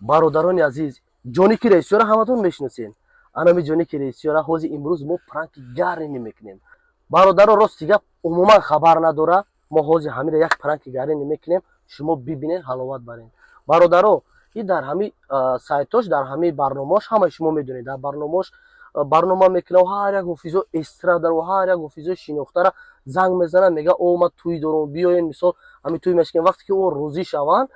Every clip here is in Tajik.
бародарони азиз, ҷоники раисиёра ҳаматон мешиносен. Анами ҷоники раисиёра ҳози имрӯз мо пранки гарини мекунем. бародаро рости гап умуман хабар надора, мо ҳози ҳамира як пранки гарини мекунем, шумо бибинед, ҳаловат баред. бародаро, и дар ҳами сайтош, дар ҳами барномааш, ҳамаи шумо медонед, дар барномааш барнома мекунам, ҳар як ҳофизо эстрадаро, ҳар як ҳофизо шинохтара занг мезанад, мега о ман тӯй дорам, биёен, мисол ҳами тӯй мешкем, вақте ки о розӣ шаванд,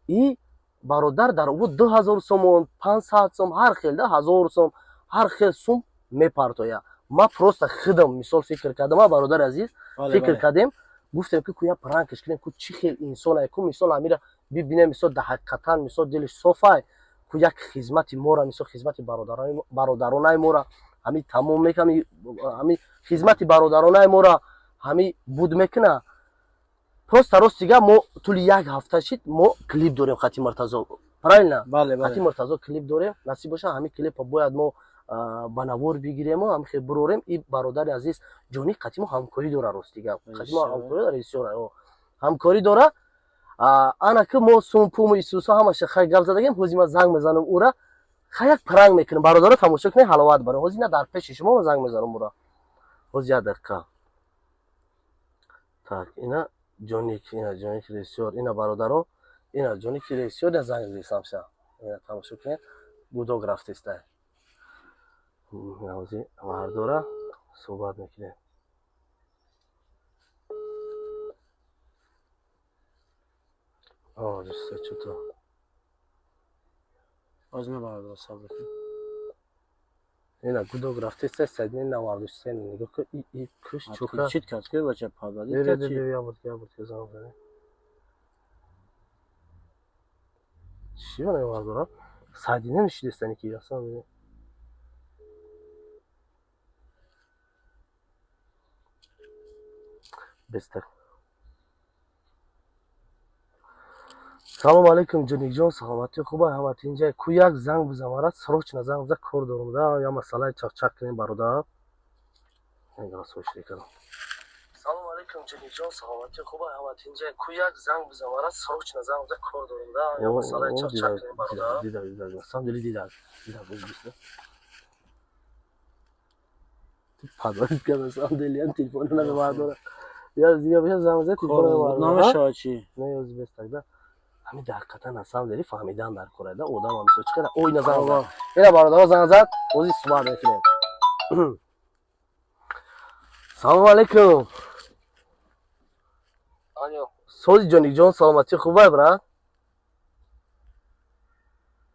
и бародар дар ӯ 2000 сомон, 500 сом, ҳар хел да 1000 сом, ҳар хел сум мепартоя. Ма просто хидам мисол фикр кардам, бародар азиз, фикр кардем, гуфтем ки куя пранкаш кунем, ку чӣ хел инсонае, ку мисол ҳамира бибинем, мисол дар ҳақиқатан мисол дилиш софай, ку як хизмати мора, мисол хизмати бародаронаи мора ҳами тамом мекунам, ҳами хизмати бародаронаи мора ҳами буд мекуна. Просто ростига мо тӯли як ҳафта шид мо клип дорем Хати Муртазо. Правильно? Хати Муртазо клип дорем. Насиб боша ҳами клипа бояд мо ба навор бигирем, ҳами хел бурорем. И бародари азиз ҷони Хати мо ҳамкорӣ дора, ростига Хати мо ҳамкорӣ дора, режиссёр ҳамкорӣ дора. Ана ки мо сумпум исусо ҳамаша хай гап задагем, ҳози ма занг мезанам ура, хай як пранк мекунем, бародаро тамошо кунед, ҳаловат барем. ҳози на дар пеши шумо мо занг мезанам ура. ҳози як дақиқа. Так, ина ҷоник режиссёр, ина бародаро, ина ҷоник режиссёр, я занг зесамша. Ина тамошо кунед, гудок рафтеста. ҳози мардора суҳбат мекунем. Чуто. Возьми бародаро сабр кун. Ина гудок рафтеста, садни навардошсен, нигоҳ кун, и куш чука. Чит кард ки бача падади. Я буд занг зане. Чӣ вона мардора? Сади намешидестани ки асан. Бестак. Салом алейкум ҷоникҷон, саломати хубай ҳаматин ҷай. Ку як занг бизамарад, срочно занг биза, кор дорам да, я масъалаи чақчақ кунем бародар. Салом алейкум ҷоникҷон, саломати хубай ҳаматин ҷай. Ку як занг бизамарад, срочно занг биза, кор дорам да, я масъалаи чақчақ кунем бародар. Дида, самдили дида. Падварид кардам, самдили ям телефон намебардора. Я биша занг биза, телефон намебардора. Номешава чӣ? Не ёзи бестак да. ҳами дар қатан ҳастам дери фаҳмидан дар кора да одам ҳамисо чӣ кара ой на занг зад. ина бародаро занг зад, ҳозир суҳбат мекунем. Салом алейкум. Алё. Сози ҷоникҷон, саломати хубай брат?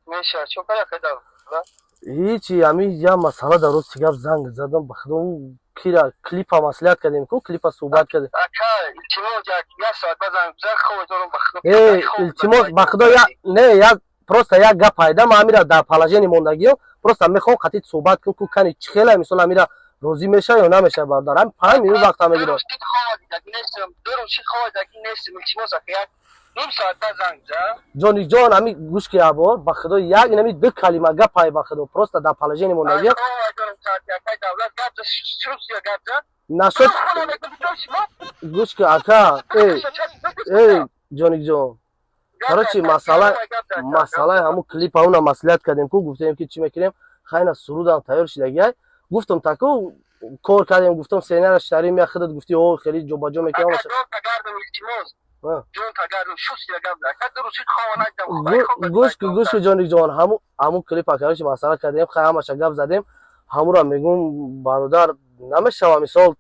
Меша, чё кара кардам? ҳичи ҳами я масъала дар рости гап занг задам ба худо кира клипа маслиҳат кардем ку клипа суҳбат кардем. Ака, илтимос як соат базанг бизар ховой дорам ба худо. Илтимос ба худо не як просто як гап пайда ма амира дар положени мондагиём просто мехоҳам қатӣ суҳбат кун ку кани чӣ хела мисол амира розӣ мешава ё намешава бародар. ҳами 5 минут вақтам мегирад. ҷоникҷон ҳами гӯш ки абор ба худо як инами ду калима гапай ба худо просто дар положени мондагиём. Нашуд гӯш ки ака ҷоникҷон короче масъалаи ҳамун клипа уна маслиҳат кардем ку гуфтем ки чӣ мекунем хайна сурудам тайёр шидагиай гуфтам таку кор кардем гуфтам сценария шарӣ меяхидад гуфти о хеле ҷобаҷо мекунам гӯш ки ҷоникҷон ҳамун клипа короче масъала кардем хай ҳамаша гап задем ҳамура мегӯм бародар намешава мисол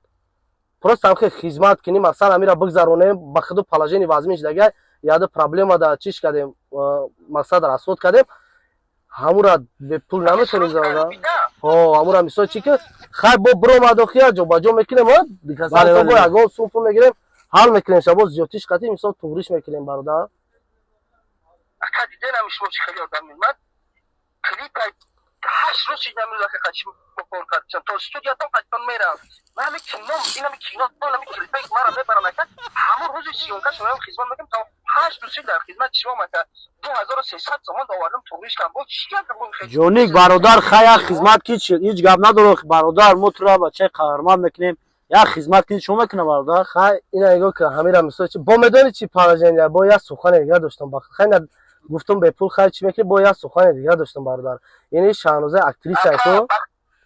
просто ҳам хел хизмат кунем аксар амира бигзаронем ба худу положени вазмин шидагиай яда проблема да чиш кардем мақсад расход кардем ҳамура бепул наметонем зада ҳамура мисол чӣ ки хай бо биромадохия ҷобаҷо мекунем дикасантобо ягон сумпу мегирем ҳал мекунем шабо зиёдтиш қатӣ мисол туғриш мекунем бародар. Ака диденам шумо чӣ хеле одам меомад клипа 8 рӯз чиз намеёд ака қачи кор кардам то студиятон қачтон мерам нами кино инами клипа мара мебарам ака ҳамон рӯзи сиёнка шумо хизмат мекунем то 8 рӯз дар хизмат шумо ака 2300 сомон овардам туғриш кам бо чӣ гап ҷоник бародар хая хизмат ки ҳеҷ гап надоро бародар мо тура бачаи қаҳарманд мекунем як хизмат ки шумо мекуна бародар хай ина нигоҳ ки ҳамира мисол чи бо медони чи положение бо як сухане дига доштам ба хайна گفتم به پول خرج چی میکنی با یه سخن دیگه داشتم برادر. یعنی شاهنوزه اکتریسه تو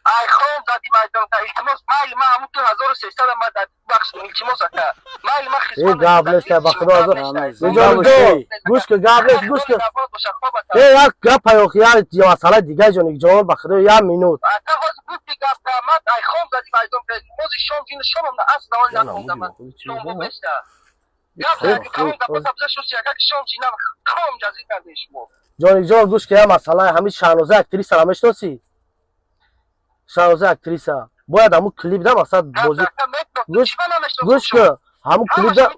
ای خام دادی مردم تا التماس مایل ما همون تو 1300 ما داد بخش التماس اکا مایل ما ای خدمت قابلش که با خدا زنده گوش که قابلش گوش که ای یک گپ پیاخیار یا مسئله دیگه جونی جان با خدا یه مینوت اتا باز گفتی گپ داماد ای خام دادی مردم که موز شام جین شام ما اصلا اون نخوندم من شام بو بسته گپ دادی کامون گپ سبزه شو سیاکا شام جین خام جزی کردی شما جونی جان گوش که یه مسئله همین شاهنوزه اکتریسه را میشناسی شاهنوزه اکتریسه باید همون کلیپ ده مقصد بازی گوش که همون کلیپ ده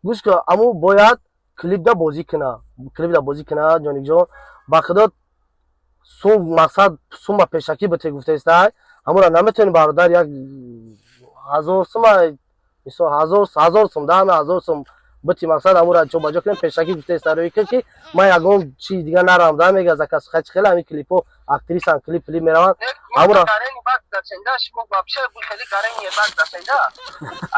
گوش که همون باید کلیپ ده بازی کنه جونی جان با خدا سوم مقصد سوم پیشکی بته گفته است همون را نمیتونی برادر یک 1000 سوم مثلا 1000 سوم دام 1000 سوم بتی مقصد همون را چوب جا کنیم پیشکی گفته است روی که ما یگام چی دیگه نرم دام میگه از کس خچ خیلی همین کلیپو اکتریسان کلیپ میروند همون را داشتندش مو بابشه بو خیلی کارن یه بعد داشتنده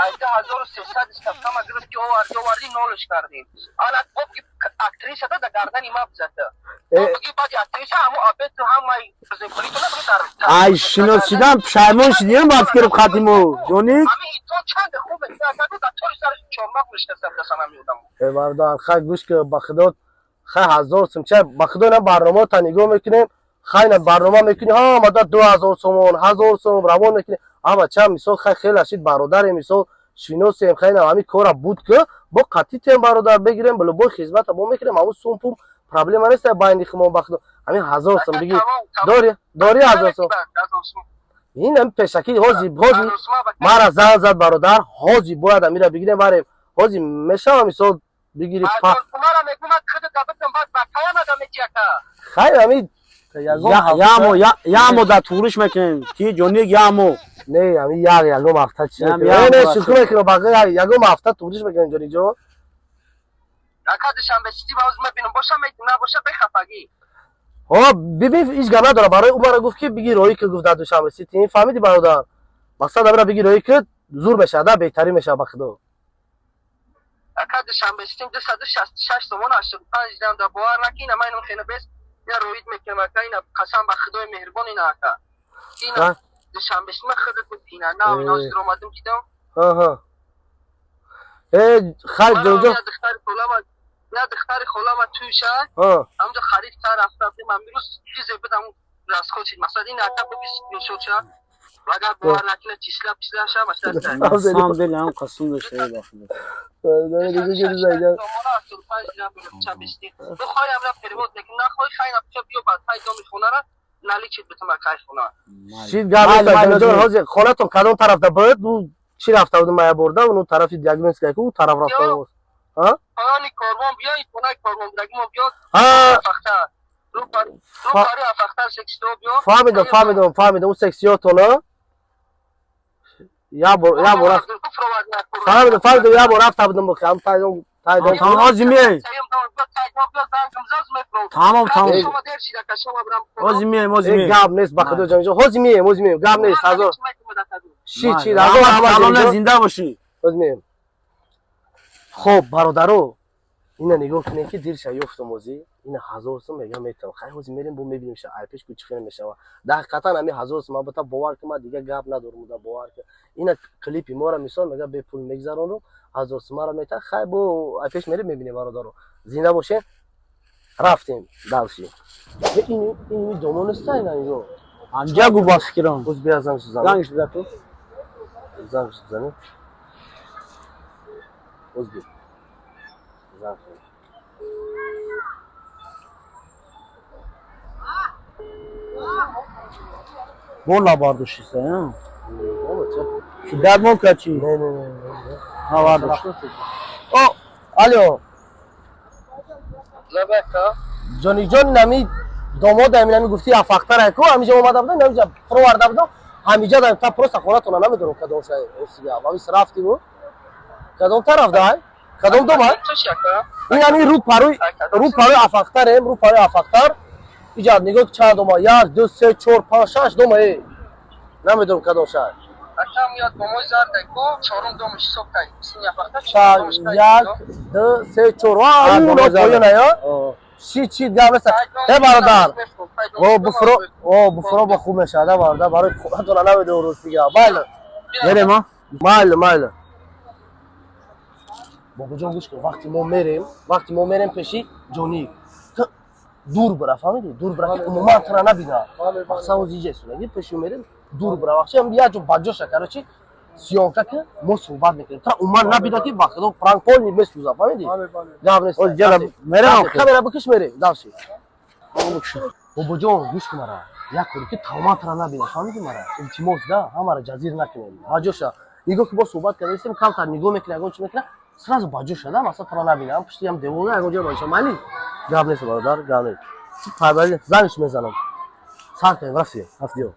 ایده 1300 استفتا ما گرفتی اووردی نولش کردیم حالا گفت اکتریسه ده گردن ما بزده بگی بعد اکتریسه همو آبت هم مای پولی تو نمیدار ای شناسیدم پشیمون شدیم با فکر خاتمو جونی همین تو چند خوبه تا دکتر سر چماق نشسته دستم میودم ای برادر خا گوش که با خدا خا 1000 سوم چه با خدا نه برنامه تا نگاه میکنیم خیلی برنامه میکنی ها مدت 2000 سومون 1000 سوم روان میکنی اما چه میسو خیلی اشید برادر میسو شینوسیم خیلی همین کارا بود که با قطعی تیم برادر بگیریم بلو با خدمت با میکنیم همون سوم پوم پرابلم نیست باید خمون بخدا همین 1000 سوم بگیر داری 1000 سوم این هم پیشکی هازی مرا زن زد برادر هازی باید میره بگیریم بریم هازی میشه میسو بگیری پا خیلی همین یامو دا تورش میکنیم کی جونی یامو نه همین یگم هفته چی نه شکر میکنم باقی یگم هفته تورش میکنیم جونی جو اکادشم به سیتی باز میبینم باشه میدونه باشه بخفگی ها ببین هیچ گپ نداره برای عمر گفت که بگی روی که گفت دادو شام سیتی فهمیدی برادر مقصد امر بگی روی که زور بشه ده بهتری میشه بخدا اکادشم به سیتی 266 تومن 85 دام دا باور نکینه من خیلی بس یا روید میکنم اینا قسم به خدای مهربان اینا اکا اینا دشنبه ما خودت بودینا نه اینا از اومدم دیدم ها خرج جونجو نه دختر خالم توشه همونجا خرید کار رفتم من میروز چیزی بدم راست خودشید مثلا این اکا به 20 شد شد اگر باور نکنه چیسلا شد مثلا سام دل هم قسم داشته باخته دیگه زایده تو خواهی امرا پریود نکن نخواهی خیلی نفشه بیو بعد خواهی دامی خونه را نالی چید بتم اکای خونه شید گرد خونه تون کدام طرف ده باید چی رفته بودم مایا بردم اون طرف دیگه که اون طرف رفته بود ها پایانی کاروان بیایید خونه کاروان درگی ما بیاد افختر رو پاری افختر سکسیو بیاد فهمیدم اون سکسیو تو نه یا بار فهمیدم یا بار رفته بودم بخوام تمام آزمیه تمام آزمیه گاب نیست بخدا جان آزمیه گاب نیست هزار چی هزار زنده باشی آزمیه خب برادرو اینا نگاه کنین که دیر شایفت موزی این 1000 سوم میگم میتونم خیلی روزی میریم بو میبینیم شه ایپش کوچ خیلی میشه در حقیقتا همین 1000 سوم البته باور که ما دیگه گپ ندارم باور که اینا کلیپ ما را مثال میگه به پول میگذرونم 1000 سوم را میته خیلی بو ایپش میریم میبینیم برادرو زنده باشه رفتیم دالشی این دومون است اینا اینجا انجا گو با فکرام روز بیازم زنگ زنگش بده تو زنگ روز بی زنگ बोला बारदोशी से हैं بابا چه شدت مو کچی نه ها باردوش او الو زبکا جانی جان نمی داماد نمی گفتی افختر کو همیشه اومده بودم نمیجا پرورده بودم همیشه دارم تا پروسه خونتون نمیدونم کدوم شای اوسیا و بیس رفتی بود کدوم طرف ده کدوم دوم این یعنی رو پروی افختر رو پروی افختر ایجاد نگاه چند دوم 1 2 3 4 5 6 دوم نمیدونم کدوم شای کم میاد با ما زار دکو چهارم دومش صبح تای سینیا فقط یک دو سه چهار اون پایونه یا چی گپ است ای برادر او بفرو با خوب میشه برادر برای خودتون نمیده روز دیگه بله بریم ها مایل بابا جان گوش کن وقتی ما میریم پیشی جونی تو دور برا فهمیدی دور برا عموما تو را نبیده مثلا اوزی جسو نگی پیشی میریم دور برا وقتی هم بیا جو بجوش کرده چی سیانکا که ما صحبت میکنیم تا عموما نبیده که وقتی تو فرانک پول میسوزه فهمیدی جواب نیست جلو میرم کامera بکش میریم داشی بابا جان گوش کن مرا یک کوری که تمام تو را نبیده فهمیدی مرا التماس ده همه را جزیر نکنیم بجوشا نگاه که با صحبت کردیم کم تر نگاه میکنه اگه چی میکنه سراز باجو شده مثلا تو را نبینم پشتی هم دیوونه اگه جا باشه مالی جواب نیست برادر جواب نیست پایبری زنش میزنم سال کنیم رفیو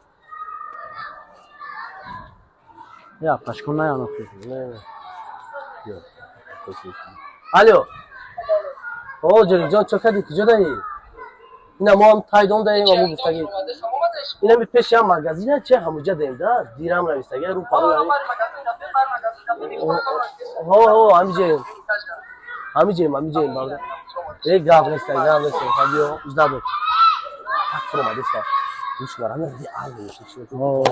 یا پشکون نه یا نه الو او جان چه کردی کجا داری اینا ما هم تایدون داریم و مو گفتگی اینا می پیش هم مگزینه چه همونجا داریم ده دیرم رویستگی رو پارو داریم همینجاییم برادر یک گاب نیست خبیو اجدا بود تفرو ما دیستا گوش کن همین ریال میشه چه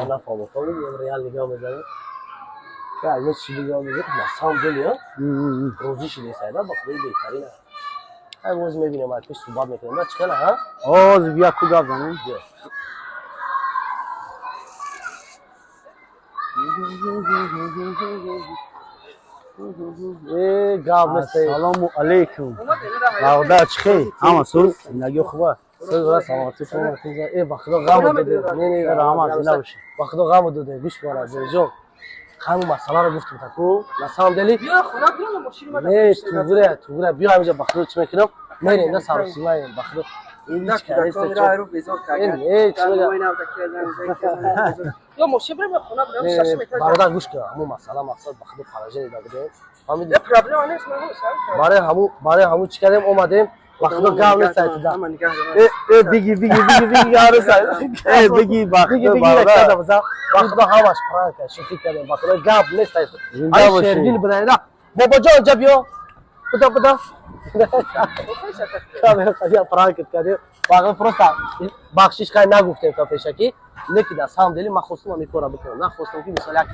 نفهمم خب ریال نگاه میذاره که یه چیزی نگاه میذاره مثلا دلیه روزیش نیست اینا با خیلی بهترینه روز میبینیم ما پیش صحبت میکنیم نه چیکار ها اوز بیا کو گاب زنیم گاب نیست سلام علیکم برادر چخی اما سول نگی خوبه سلام سلامتی شما ای بخدا غم داده نه رحمت نباشه بخدا غم داده گوش کن جو همون مسئله رو گفتم تکو مثلا دلی بیا خونه بیا ماشین نه تو گره بیا همینجا بخدا چی میکنم میریم نه سر سیمای بخدا این نه چیکار است رو بیزار کردن یا ماشین بریم خونه بریم شش متر برادر گوش کن همون مسئله مقصد بخدا پروژه داده فهمیدی پرابلم نیست من برای همون چی کردیم اومدیم بخدا گام نیست ایتدا بگی برادر بخدا همش پرانک شوخی کردیم بخدا گاب نیست زنده باشی شرگیل بدن بابا جان اینجا بیا بدا کامل پرانک کردیم واقعا پروسا بخشش خیلی نگفتیم تا پیشکی لیکن از هم دلی من خواستم این کارو بکنم نه خواستم که مثلا یک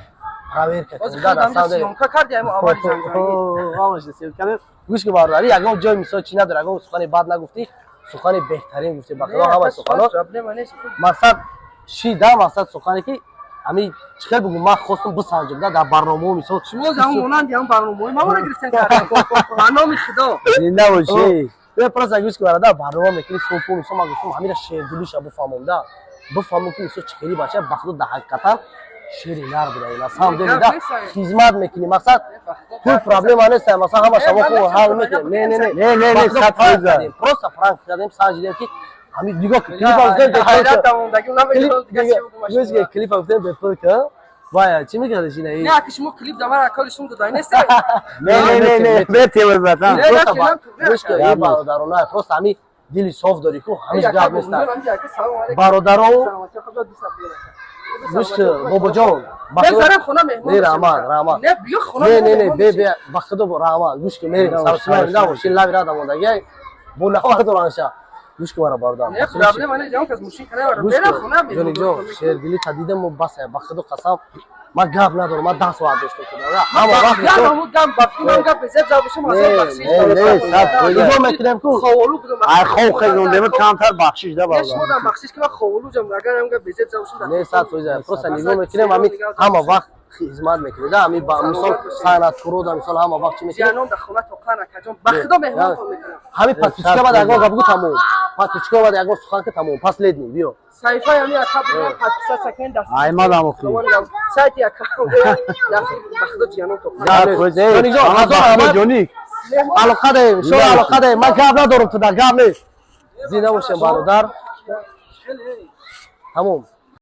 پراویر کنم دادم سیونکا کردیم اول جنگایی گوش که بارداری اگه جای مثال چی نداره اگه سخن بد نگفتی سخن بهترین گفتی بخدا همه سخنا مثلا شیدا مثلا سخنی که همین چیکار بگم من خواستم بسنجم در برنامه مثال شما زمان مونند هم برنامه ما رو گرفتن کردن برنامه خدا زنده باشی به پرسا گوش که برادر برنامه میکنی سوپو مثلا من گفتم همین شعرگولیش بفهمم ده بفهمم که مثلا چیکاری باشه بخدا در حقیقتا شیری نر بوده این اصلا دلیل خدمت میکنی مثلا تو پرابلم نیست مثلا همه شما کو حال میکنی نه صد پروسا فرانک کردیم ساجیدیم که همین دیگه کلیپ افتاد حیرت موندگی اونم دیگه کلیپ افتاد به فرق وای چی میگردش این نه که شما کلیپ دمر اکالشون دادای نیست نه بهت وزدم گوش کن این برادرانه پروسا همین دلی صاف داری کو همیش گپ نیست برادرو گوش بابا جان بذارم خونه مهمان نه رحمان نه بیا خونه نه بیا بخدا رحمان گوش که میریم سرسما نمیشه لب را دادم بو نوار دورانشا گوش که برا باردم نه پرابلم نه جام که مشکل کنه برا خونه جون جو شیرگیلی تدیدم بس بخدا قسم ما گپ ندارم ما 10 ساعت داشت کنم اما وقتی یا همون دم بافینم گپ بزد جوابشو مازال بخشش دیگه میکنم کو خوولو بودم ای خو خیلی کمتر بخشش ده بالا شما دم بخشش که خوولو جام اگر هم گپ بزد جوابشو نه صد فوزه پروسا نگاه میکنم همه وقت خدمت میکنید همین با مثال صنعت کرو در مثال همه وقت چی میکنید جانم در خونه تو قنا کجام بخدا مهمان تو میکنم همین پاتیچکا بعد اگه گفتگو تموم پاتیچکا بعد اگه سخن که تموم پس لید نی بیو صحیفه همین اکابر پاتیسا سکند دست ای مادام خوب سایت اکابر بخدا جانم تو یا خوزه جونی جو هزار جونی علاقه داریم شو علاقه داریم من گپ ندارم تو در گپ نیست زنده باشیم برادر تموم